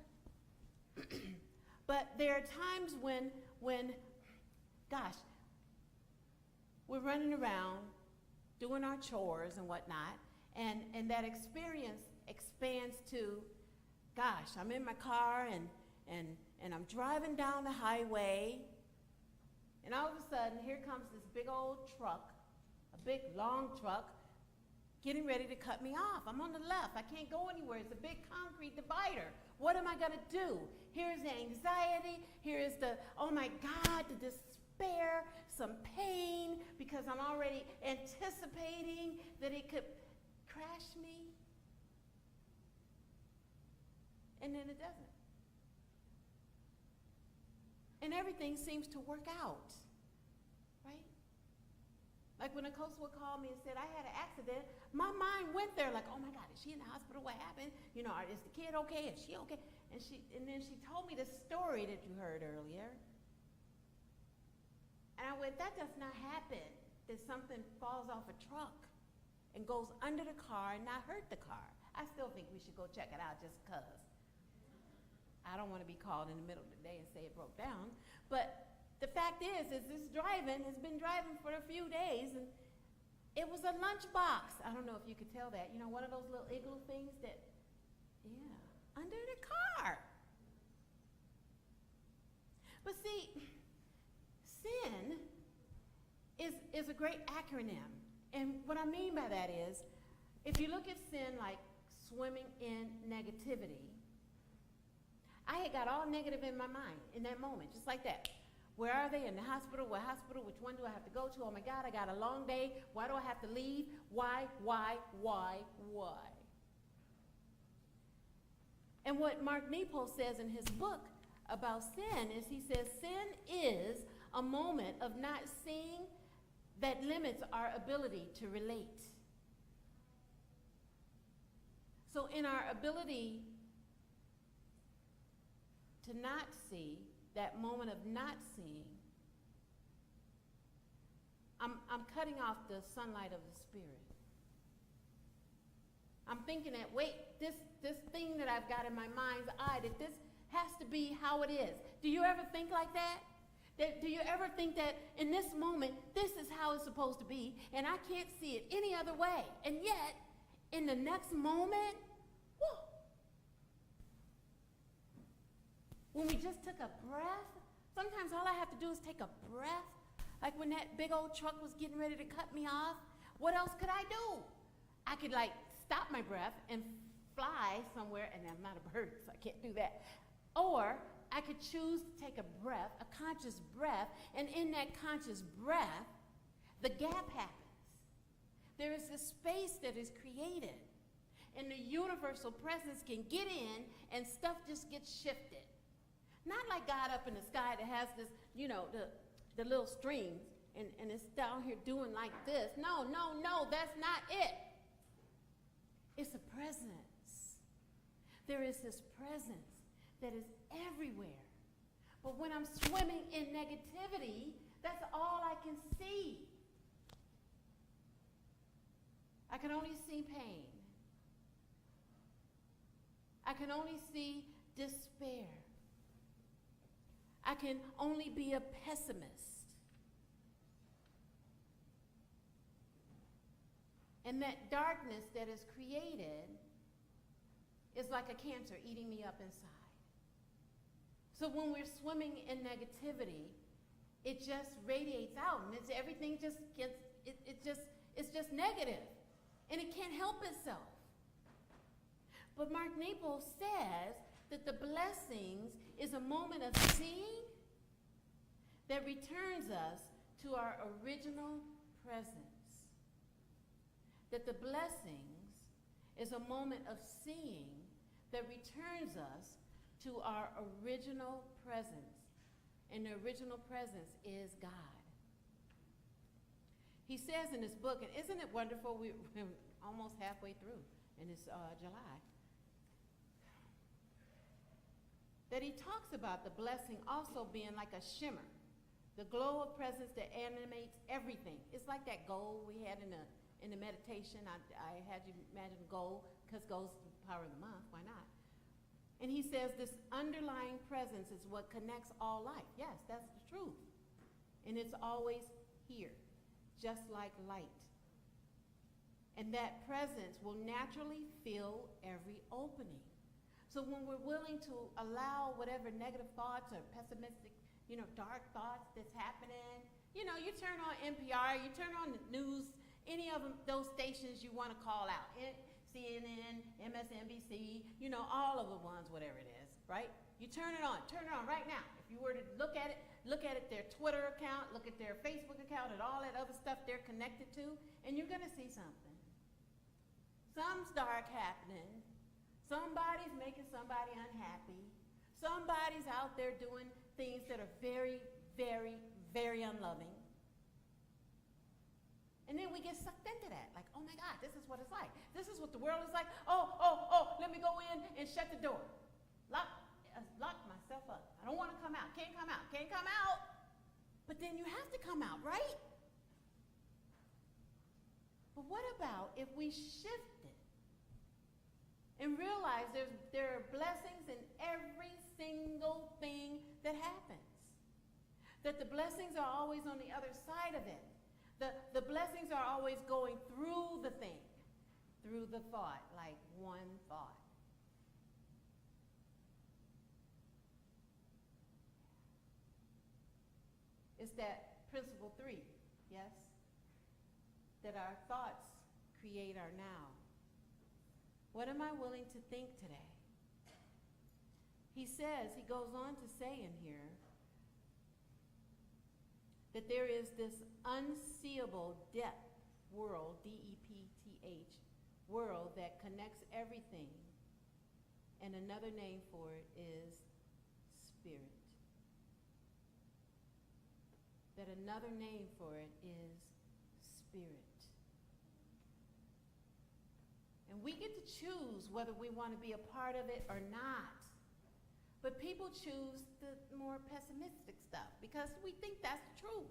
But there are times when, gosh, we're running around doing our chores and whatnot, and that experience expands to, gosh, I'm in my car and I'm driving down the highway, And all of a sudden, here comes this big old truck, a big long truck, getting ready to cut me off. I'm on the left. I can't go anywhere. It's a big concrete divider. What am I going to do? Here's the anxiety. Here's the, oh my God, the despair, some pain, because I'm already anticipating that it could crash me. And then it doesn't. And everything seems to work out, right? Like when a coach would call me and said, I had an accident, my mind went there like, oh my God, is she in the hospital? What happened? You know, is the kid okay? Is she okay? And then she told me the story that you heard earlier. And I went, that does not happen, that something falls off a truck and goes under the car and not hurt the car. I still think we should go check it out just because. I don't want to be called in the middle of the day and say it broke down. But the fact is this driving has been driving for a few days, and it was a lunchbox. I don't know if you could tell that. You know, one of those little igloo things that, yeah, under the car. But see, sin is a great acronym. And what I mean by that is, if you look at sin like swimming in negativity, I had got all negative in my mind in that moment, just like that. Where are they? In the hospital? What hospital? Which one do I have to go to? Oh my God, I got a long day. Why do I have to leave? Why? And what Mark Nepo says in his book about sin is, he says, sin is a moment of not seeing that limits our ability to relate. So in our ability to not see, that moment of not seeing, I'm cutting off the sunlight of the Spirit. I'm thinking that, wait, this thing that I've got in my mind's eye, that this has to be how it is. Do you ever think like that? Do you ever think that in this moment, this is how it's supposed to be, and I can't see it any other way? And yet, in the next moment, whoa, when we just took a breath, sometimes all I have to do is take a breath. Like when that big old truck was getting ready to cut me off, what else could I do? I could like stop my breath and fly somewhere, and I'm not a bird, so I can't do that. Or I could choose to take a breath, a conscious breath, and in that conscious breath, the gap happens. There is this space that is created, and the universal presence can get in, and stuff just gets shifted. Not like God up in the sky that has this, you know, the little strings, and it's down here doing like this. No, that's not it. It's a presence. There is this presence that is everywhere. But when I'm swimming in negativity, that's all I can see. I can only see pain. I can only see despair. I can only be a pessimist. And that darkness that is created is like a cancer eating me up inside. So when we're swimming in negativity, it just radiates out, and everything just gets, it's just negative, and it can't help itself. But Mark Nepo says that the blessings is a moment of seeing that returns us to our original presence. That the blessings is a moment of seeing that returns us to our original presence. And the original presence is God. He says in his book, and isn't it wonderful, we're almost halfway through, and it's July, that he talks about the blessing also being like a shimmer, the glow of presence that animates everything. It's like that gold we had in the meditation. I had you imagine gold, because gold's the power of the month, why not? And he says this underlying presence is what connects all life. Yes, that's the truth. And it's always here, just like light. And that presence will naturally fill every opening. So when we're willing to allow whatever negative thoughts or pessimistic dark thoughts that's happening. You turn on NPR, you turn on the news, any of them, those stations you want to call out. CNN, MSNBC, all of the ones, whatever it is, right? You turn it on right now. If you were to look at it, their Twitter account, look at their Facebook account, and all that other stuff they're connected to, and you're going to see something. Something's dark happening. Somebody's making somebody unhappy. Somebody's out there doing things that are very, very, very unloving. And then we get sucked into that. Like, oh my God, this is what it's like. This is what the world is like. Oh, let me go in and shut the door. Lock myself up. I don't want to come out. Can't come out. But then you have to come out, right? But what about if we shifted and realize there are blessings in every single thing that happens? That the blessings are always on the other side of it. The blessings are always going through the thing, through the thought, like one thought. It's that principle 3, yes? That our thoughts create our now. What am I willing to think today? He goes on to say in here, that there is this unseeable depth world, D-E-P-T-H, world that connects everything. And another name for it is spirit. That another name for it is spirit. And we get to choose whether we want to be a part of it or not. But people choose the more pessimistic stuff because we think that's the truth.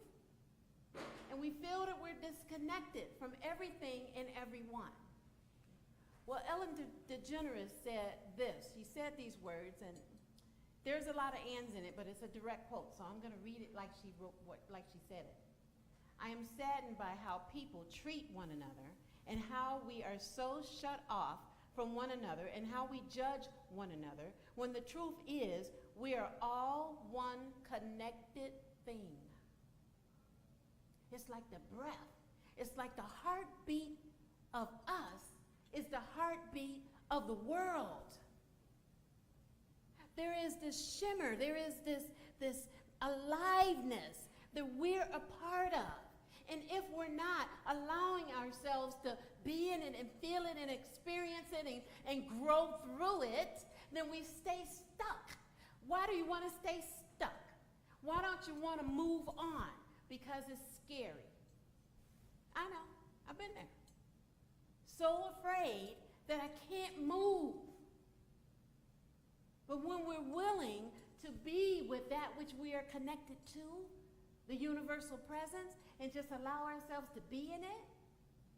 And we feel that we're disconnected from everything and everyone. Well, Ellen DeGeneres said this. She said these words, and there's a lot of ands in it, but it's a direct quote, so I'm going to read it like she said it. I am saddened by how people treat one another and how we are so shut off from one another and how we judge one another, when the truth is we are all one connected thing. It's like the breath. It's like the heartbeat of us is the heartbeat of the world. There is this shimmer, there is this aliveness that we're a part of. And if we're not allowing ourselves to be in it and feel it and experience it and grow through it, then we stay stuck. Why do you want to stay stuck? Why don't you want to move on? Because it's scary. I know, I've been there. So afraid that I can't move. But when we're willing to be with that which we are connected to, the universal presence, and just allow ourselves to be in it,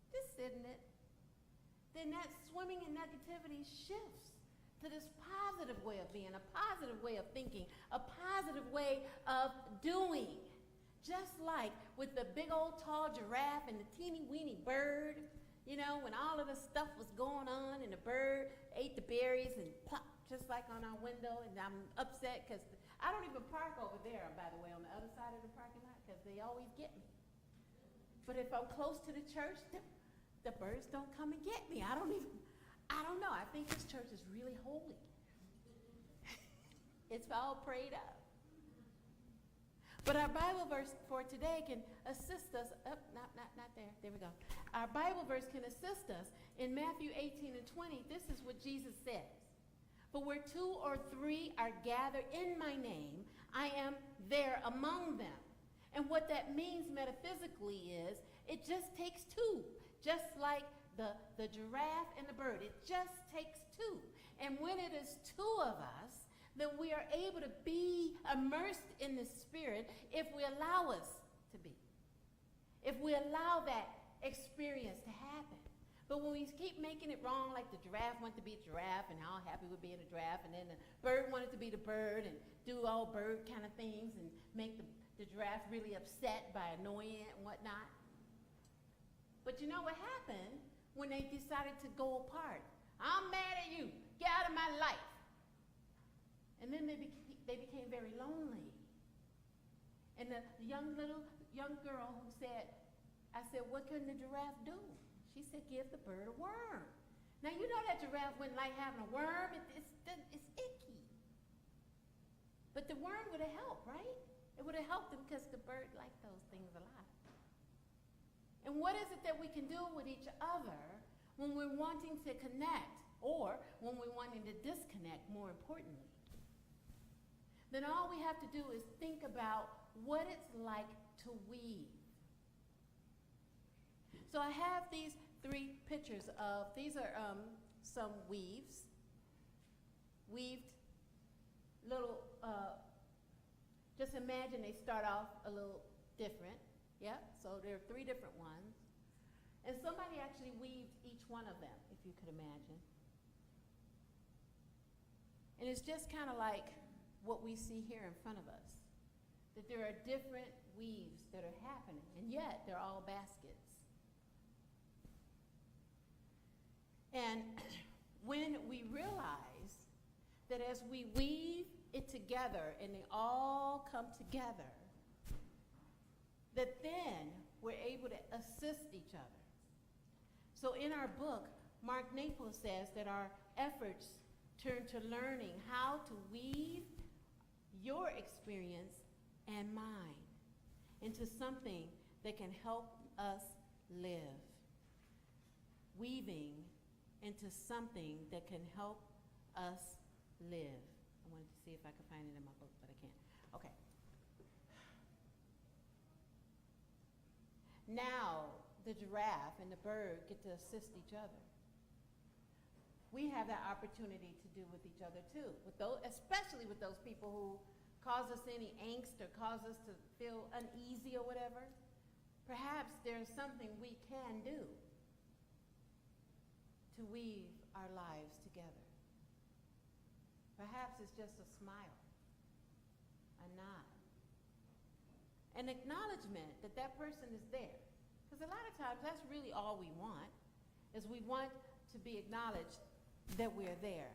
just sit in it, then that swimming in negativity shifts to this positive way of being, a positive way of thinking, a positive way of doing. Just like with the big old tall giraffe and the teeny weeny bird, when all of the stuff was going on and the bird ate the berries and plop, just like on our window, and I'm upset because I don't even park over there, by the way, on the other side of the parking lot, because they always get me. But if I'm close to the church, the birds don't come and get me. I don't know. I think this church is really holy. It's all prayed up. But our Bible verse for today can assist us. Not there. There we go. Our Bible verse can assist us in Matthew 18 and 20. This is what Jesus says. But where 2 or 3 are gathered in my name, I am there among them. And what that means metaphysically is it just takes 2, just like the giraffe and the bird. It just takes 2. And when it is 2 of us, then we are able to be immersed in the Spirit if we allow us to be. If we allow that experience to happen. But when we keep making it wrong, like the giraffe wanted to be a giraffe and how happy with being a giraffe, and then the bird wanted to be the bird and do all bird kind of things and make the giraffe really upset by annoying it and whatnot. But you know what happened when they decided to go apart? I'm mad at you. Get out of my life. And then they became very lonely. And the young girl who said, I said, what can the giraffe do? She said, give the bird a worm. Now, you know that giraffe wouldn't like having a worm. It's icky. But the worm would have helped, right? It would have helped them because the bird liked those things a lot. And what is it that we can do with each other when we're wanting to connect, or when we're wanting to disconnect, more importantly? Then all we have to do is think about what it's like to weave. So I have these 3 pictures of, these are some weaves, weaved little, just imagine they start off a little different, yeah? So there are 3 different ones. And somebody actually weaved each one of them, if you could imagine. And it's just kind of like what we see here in front of us, that there are different weaves that are happening, and yet they're all baskets. And when we realize that as we weave it together and they all come together, that then we're able to assist each other. So in our book, Mark Naples says that our efforts turn to learning how to weave your experience and mine into something that can help us live. Weaving into something that can help us live. I wanted to see if I could find it in my book, but I can't. Okay. Now, the giraffe and the bird get to assist each other. We have that opportunity to do with each other too, with those, especially with those people who cause us any angst or cause us to feel uneasy or whatever. Perhaps there's something we can do to weave our lives together. Perhaps it's just a smile, a nod, an acknowledgement that that person is there. Because a lot of times that's really all we want, is we want to be acknowledged that we're there.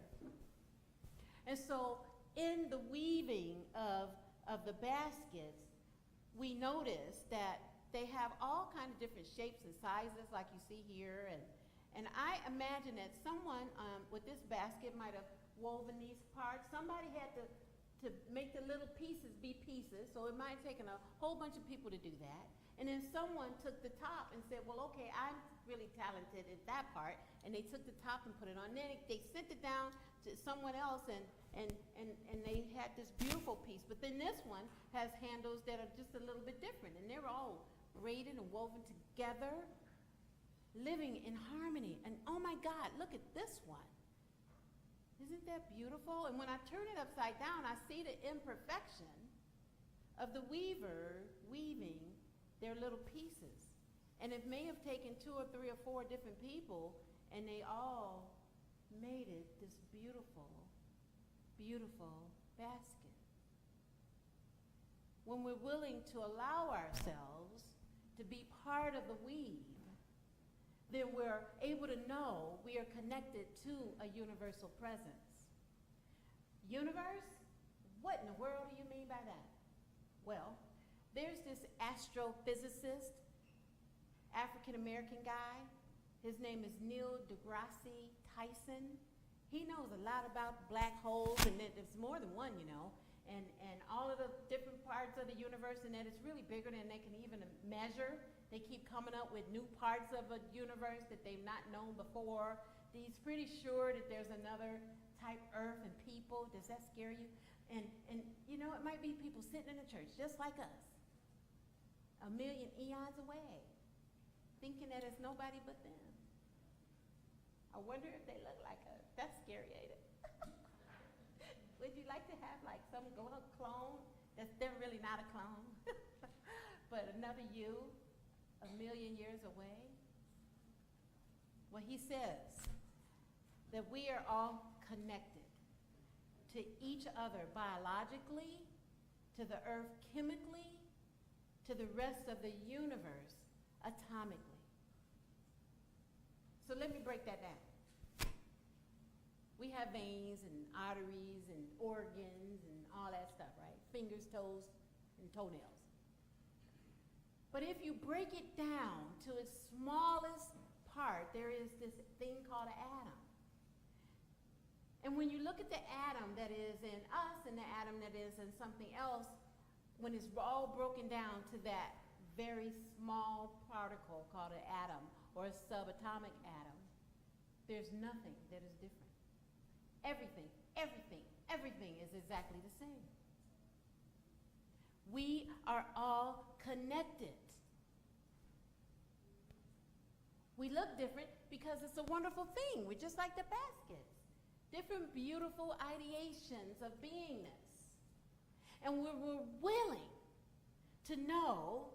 And so in the weaving of the baskets, we notice that they have all kinds of different shapes and sizes like you see here, and I imagine that someone with this basket might have woven these parts. Somebody had to make the little pieces be pieces, so it might have taken a whole bunch of people to do that. And then someone took the top and said, well, okay, I'm really talented at that part, and they took the top and put it on. Then they sent it down to someone else, and they had this beautiful piece. But then this one has handles that are just a little bit different, and they're all braided and woven together, living in harmony. And oh my God, look at this one. Isn't that beautiful? And when I turn it upside down, I see the imperfection of the weaver weaving their little pieces. And it may have taken 2 or 3 or 4 different people, and they all made it this beautiful, beautiful basket. When we're willing to allow ourselves to be part of the weave, then we're able to know we are connected to a universal presence. Universe? What in the world do you mean by that? Well, there's this astrophysicist, African-American guy. His name is Neil deGrasse Tyson. He knows a lot about black holes, and that there's more than one, you know, and all of the different parts of the universe, and that it's really bigger than they can even measure. They keep coming up with new parts of a universe that they've not known before. He's pretty sure that there's another type Earth and people. Does that scare you? And you know, it might be people sitting in a church just like us, a million eons away, thinking that it's nobody but them. I wonder if they look like us. That's scary, ain't it? Would you like to have like some clone they're really not a clone, but another you, a million years away? Well, he says that we are all connected to each other biologically, to the earth chemically, to the rest of the universe atomically. So let me break that down. We have veins and arteries and organs and all that stuff, right? Fingers, toes, and toenails. But if you break it down to its smallest part, there is this thing called an atom. And when you look at the atom that is in us and the atom that is in something else, when it's all broken down to that very small particle called an atom or a subatomic atom, there's nothing that is different. Everything is exactly the same. We are all connected. We look different because it's a wonderful thing. We're just like the baskets. Different beautiful ideations of beingness. And we're willing to know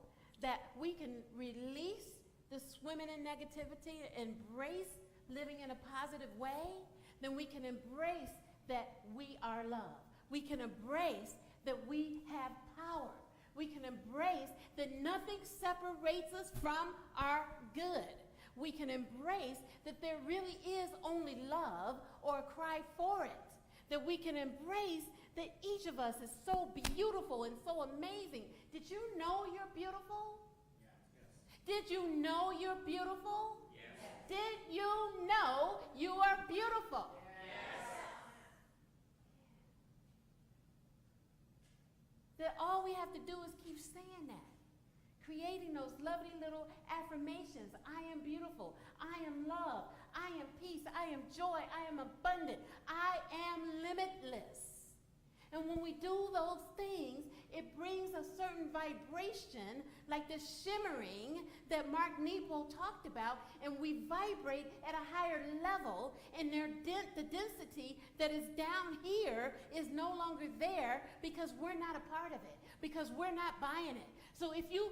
that we can release the swimming in negativity, embrace living in a positive way, then we can embrace that we are love. We can embrace that we have power. We can embrace that nothing separates us from our good. We can embrace that there really is only love or a cry for it. That we can embrace that each of us is so beautiful and so amazing. Did you know you're beautiful? Yes. Did you know you're beautiful? Yes. Did you know you are beautiful? Yes. That all we have to do is keep saying that. Creating those lovely little affirmations. I am beautiful. I am love. I am peace. I am joy. I am abundant. I am limitless. And when we do those things, it brings a certain vibration, like the shimmering that Mark Nepo talked about, and we vibrate at a higher level, and the density that is down here is no longer there because we're not a part of it, because we're not buying it. So if you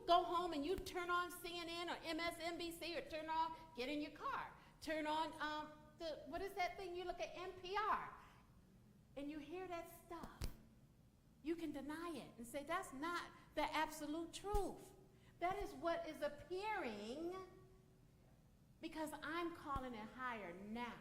go home and you turn on CNN or MSNBC or get in your car, turn on, what is that thing you look at, NPR, and you hear that stuff, you can deny it and say, that's not the absolute truth. That is what is appearing because I'm calling it higher now.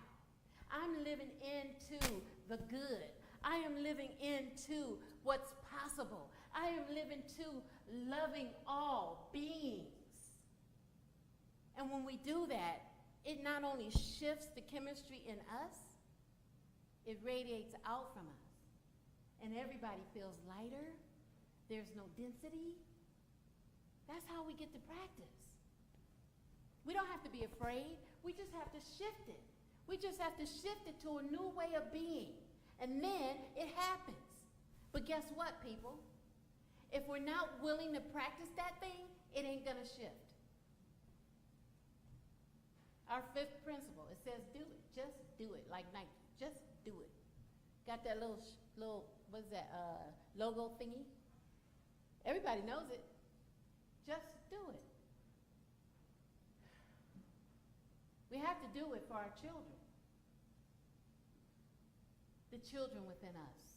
I'm living into the good. I am living into what's possible. I am living to loving all beings. And when we do that, it not only shifts the chemistry in us, it radiates out from us. And everybody feels lighter. There's no density. That's how we get to practice. We don't have to be afraid. We just have to shift it. We just have to shift it to a new way of being. And then it happens. But guess what, people? If we're not willing to practice that thing, it ain't gonna shift. Our fifth principle, it says do it. Just do it, like Nike. Just do it. Got that little what is that, logo thingy? Everybody knows it. Just do it. We have to do it for our children. The children within us.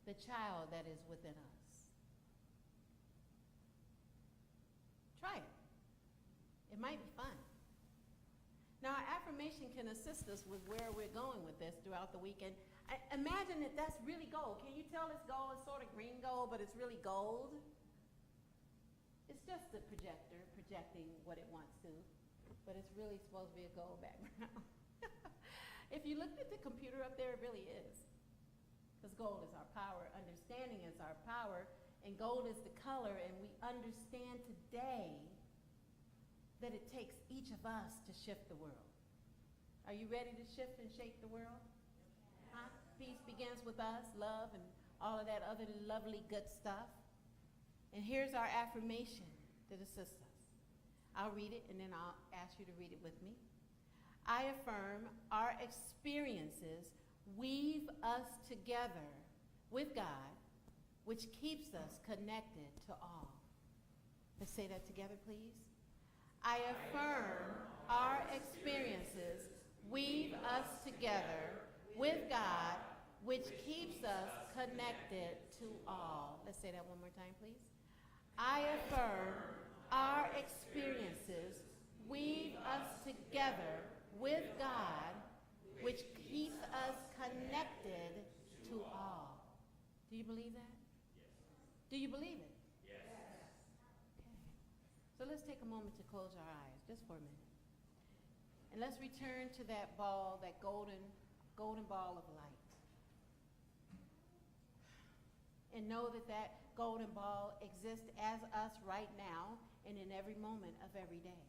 The child that is within us. Try it. It might be fun. Now, our affirmation can assist us with where we're going with this throughout the weekend. Imagine that that's really gold. Can you tell this gold is sort of green gold, but it's really gold? It's just the projector projecting what it wants to, but it's really supposed to be a gold background. If you looked at the computer up there, it really is. Because gold is our power, understanding is our power, and gold is the color, and we understand today that it takes each of us to shift the world. Are you ready to shift and shake the world? Huh? Peace begins with us, love, and all of that other lovely good stuff. And here's our affirmation that assists us. I'll read it, and then I'll ask you to read it with me. I affirm our experiences weave us together with God, which keeps us connected to all. Let's say that together, please. I affirm our experiences weave us together with God, which keeps us connected to all. Let's say that one more time, please. I affirm our experiences weave us together with God, which keeps us connected to all. Do you believe that? Yes. Do you believe it? Yes. So let's take a moment to close our eyes, just for a minute. And let's return to that ball, that golden ball of light. And know that that golden ball exists as us right now and in every moment of every day.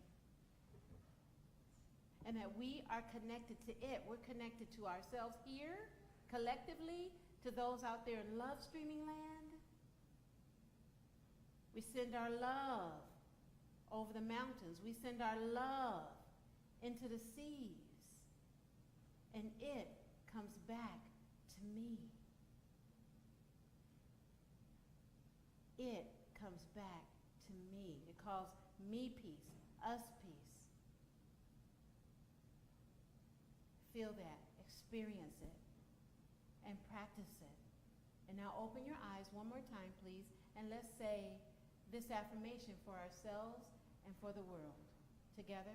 And that we are connected to it. We're connected to ourselves here, collectively, to those out there in love streaming land. We send our love over the mountains. We send our love into the seas. And it comes back to me. It comes back to me. It calls me peace, us peace. Feel that, experience it, and practice it. And now open your eyes one more time, please, and let's say this affirmation for ourselves and for the world. Together.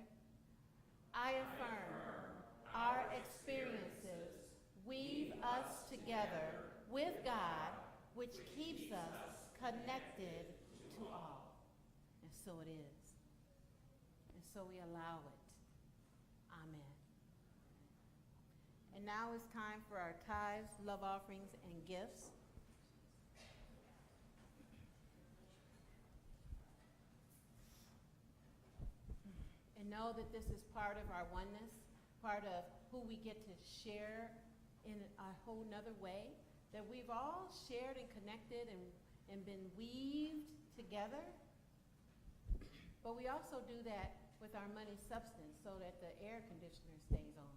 I affirm our experiences weave us together with God, which keeps us connected to all. And so it is. And so we allow it. Amen. And now it's time for our tithes, love offerings, and gifts. And know that this is part of our oneness, part of who we get to share in a whole nother way, that we've all shared and connected and been weaved together. But we also do that with our money substance so that the air conditioner stays on.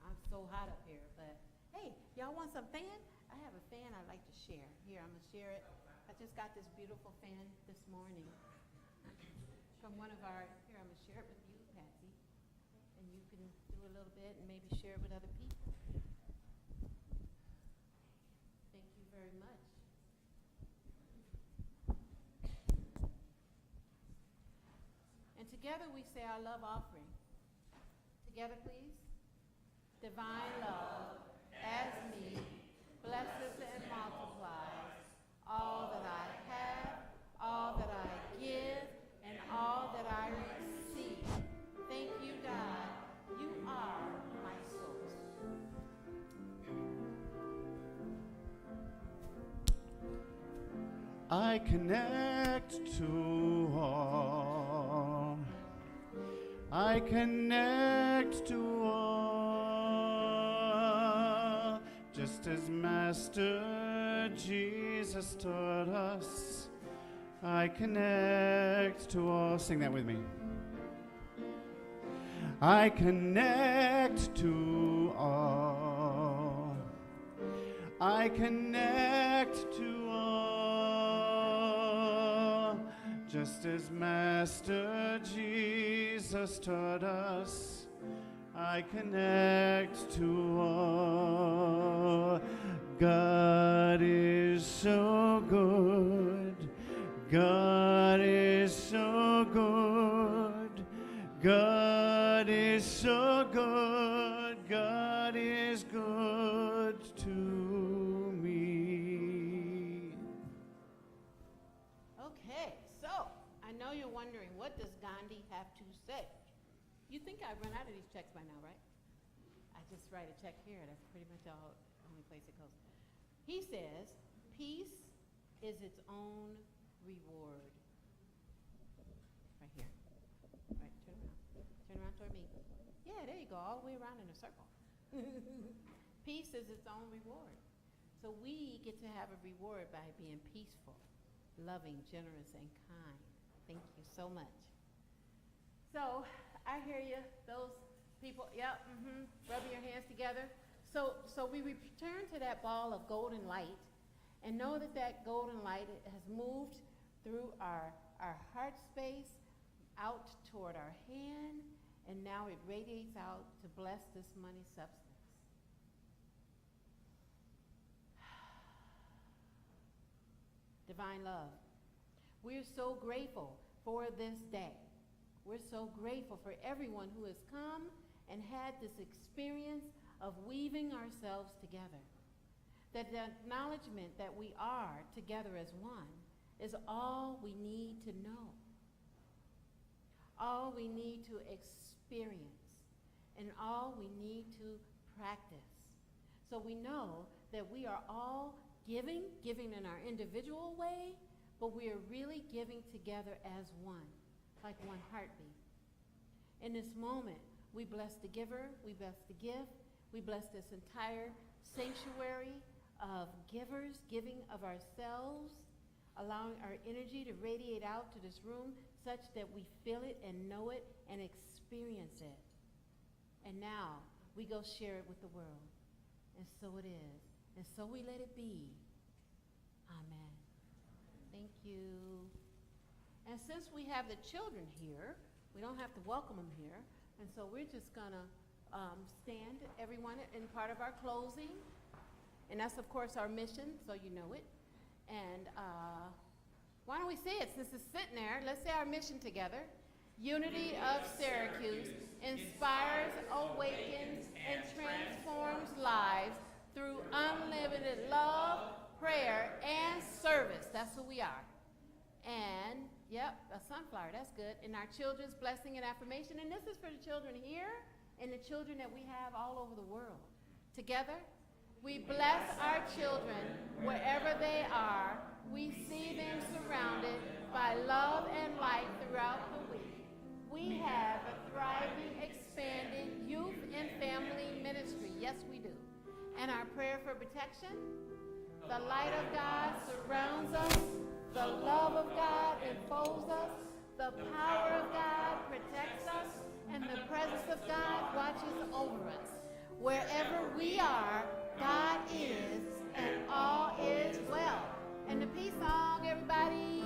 I'm so hot up here, but hey, y'all want some fan? I have a fan I'd like to share. Here, I'm gonna share it. I just got this beautiful fan this morning from one of our, here, I'm gonna share it with you, Patsy. And you can do a little bit and maybe share it with other people. Thank you very much. And together we say our love offering. Together, please. Divine love, as me, blesses and multiplies all that I have, all that I give, and all that I receive. Thank you, God. You are my source. I connect to all. I connect to all. Just as Master Jesus taught us, I connect to all. Sing that with me. I connect to all. I connect to all. Just as Master Jesus taught us, I connect to all. God is so good. God is so good. God is so good. God is good to me. Okay, so I know you're wondering, what does Gandhi have to say? You think I've run out of these checks by now, right? I just write a check here. That's pretty much the only place it goes. He says, peace is its own reward. Right here. Right, turn around. Turn around toward me. Yeah, there you go, all the way around in a circle. Peace is its own reward. So we get to have a reward by being peaceful, loving, generous, and kind. Thank you so much. So, I hear you, those people, yep, rubbing your hands together. So we return to that ball of golden light and know that that golden light has moved through our heart space, out toward our hand, and now it radiates out to bless this money substance. Divine love. We're so grateful for this day. We're so grateful for everyone who has come and had this experience of weaving ourselves together. That the acknowledgement that we are together as one is all we need to know, all we need to experience, and all we need to practice. So we know that we are all giving in our individual way, but we are really giving together as one, like one heartbeat. In this moment, we bless the giver, we bless the gift, we bless this entire sanctuary of givers, giving of ourselves, allowing our energy to radiate out to this room such that we feel it and know it and experience it. And now we go share it with the world. And so it is. And so we let it be. Amen. Thank you. And since we have the children here, we don't have to welcome them here. And so we're just going to stand, everyone, in part of our closing. And that's, of course, our mission, so you know it. And why don't we say it since it's sitting there? Let's say our mission together. Unity of Syracuse inspires, awakens, and transforms lives through unlimited love, prayer, and service. That's who we are. And, yep, a sunflower, that's good. And our children's blessing and affirmation. And this is for the children here and the children that we have all over the world. Together, we bless our children wherever they are. We see them surrounded by love and light throughout the week. We have a thriving, expanding youth and family ministry. Yes, we do. And our prayer for protection, the light of God surrounds us, the love of God enfolds us, the power of God protects us, and the presence of God watches over us. Wherever we are, God is, and all is well. And the peace song, everybody.